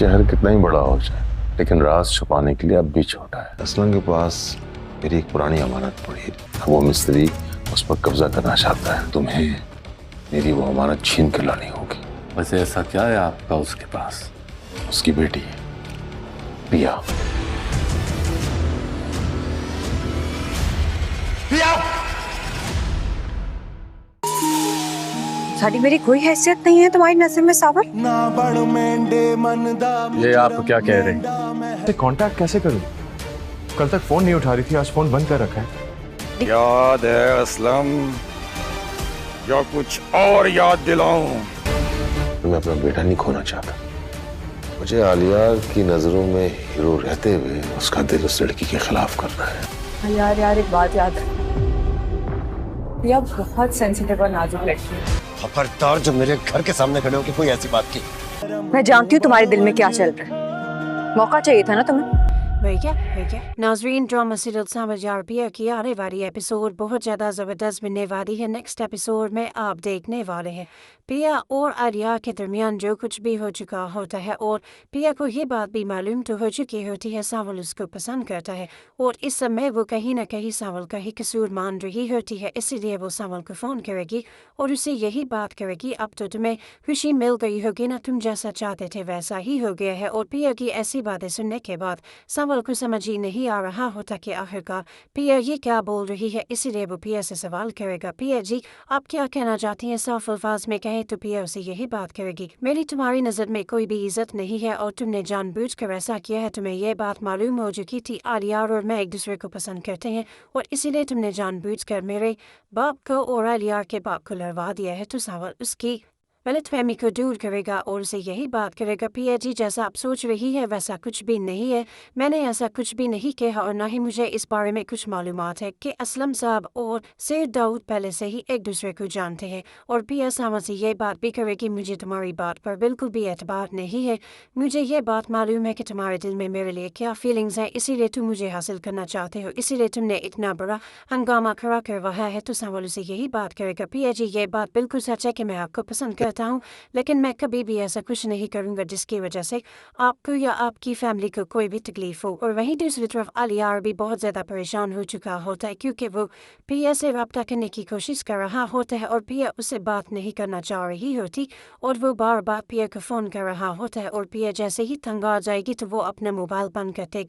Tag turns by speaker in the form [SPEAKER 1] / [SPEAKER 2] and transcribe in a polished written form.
[SPEAKER 1] शहर कितना ही बड़ा हो जाए लेकिन राज छुपाने के लिए अब भी छोटा है। असलम के पास मेरी एक पुरानी अमानत पड़ी है, वो मिस्त्री उस पर कब्जा करना चाहता है। तुम्हें मेरी वो अमानत छीन के लानी होगी।
[SPEAKER 2] वैसे ऐसा क्या है आपका उसके पास?
[SPEAKER 1] उसकी बेटी पिया।
[SPEAKER 3] साड़ी मेरी कोई हैसियत नहीं है तुम्हारी नजर में सावर?
[SPEAKER 2] ये आप क्या कह रहे हैं?
[SPEAKER 4] कांटेक्ट कैसे करूं? कल तक फोन नहीं उठा रही थी, आज फोन बंद कर रखा है।
[SPEAKER 5] याद है असलम, या कुछ और याद दिलाऊं?
[SPEAKER 1] मैं अपना बेटा नहीं खोना चाहता। मुझे आलिया की नजरों में हीरो रहते हुए उसका दिल उस लड़की के खिलाफ करना है।
[SPEAKER 3] यार एक बात याद है, प्रिया बहुत सेंसिटिव और नाजुक लड़की है।
[SPEAKER 6] खबरदार जो मेरे घर के सामने खड़े हो कि कोई ऐसी बात की।
[SPEAKER 3] मैं जानती हूँ तुम्हारे दिल में क्या चल रहा है। मौका चाहिए था ना तुम्हें।
[SPEAKER 7] नाज़रीन, ड्रामा सीरियल समझ आरपीए की आने वाली एपिसोड बहुत ज़्यादा ज़बरदस्त बनने वाली है। नेक्स्ट एपिसोड में आप देखने वाले हैं पिया और आलिया के दरमियान जो कुछ भी हो चुका होता है, और पिया को ये बात भी मालूम तो हो चुकी होती है सावल उसको पसंद करता है, और इस समय वो कहीं ना कहीं सावल का ही कसूर मान रही होती है। इसीलिए वो सावल को फ़ोन करेगी और उससे यही बात करेगी, अब तो तुम्हें खुशी मिल गई होगी ना, तुम जैसा चाहते थे वैसा ही हो गया है। और पिया की ऐसी बातें सुनने के बाद सावल को समझ ही नहीं आ रहा होता कि आखिरकार पिया ये क्या बोल रही है। इसीलिए वो पिया से सवाल करेगा, पिया जी आप क्या कहना चाहती हैं? साफ अल्फाज में कहे तो पिया उसे यही बात करेगी, मेरी तुम्हारी नज़र में कोई भी इज्जत नहीं है और तुमने जानबूझकर ऐसा किया है। तुम्हें यह बात मालूम हो चुकी थी आलिया और मैं एक दूसरे को पसंद करते हैं और इसीलिए तुमने जानबूझकर मेरे बाप को और आलिया के बाप को लड़वा दिया है। तो सावल उसकी गलतफहमी को दूर करेगा और उसे यही बात करेगा, पिया जी जैसा आप सोच रही है वैसा कुछ भी नहीं है, मैंने ऐसा कुछ भी नहीं कहा और ना ही मुझे इस बारे में कुछ मालूमात है कि असलम साहब और सैयद दाऊद पहले से ही एक दूसरे को जानते हैं। और पिया सावल से ये बात भी करेगी, मुझे तुम्हारी बात पर बिल्कुल भी एतबार नहीं है, मुझे ये बात मालूम है कि तुम्हारे दिल में मेरे लिए क्या फीलिंग्स हैं, इसीलिए तुम मुझे हासिल करना चाहते हो, इसीलिए तुमने इतना बड़ा हंगामा खड़ा करवाया है। तो सावल उसे यही बात करेगा, पिया जी ये बात बिल्कुल सच है कि मैं आपको पसंद करता हूँ, लेकिन मैं कभी भी ऐसा कुछ नहीं करूँगा जिसकी वजह से आपको या आपकी फैमिली को कोई भी तकलीफ हो। और वहीं दूसरी तरफ आलिया भी बहुत ज़्यादा परेशान हो चुका होता है क्योंकि वो पिया से रब्ता करने की कोशिश कर रहा होता है और पिया उससे बात नहीं करना चाह रही होती और वो बार बार पिया को फ़ोन कर रहा होता है। और पिया जैसे ही तंग आ जाएगी तो वो अपना मोबाइल बंद कर देगी।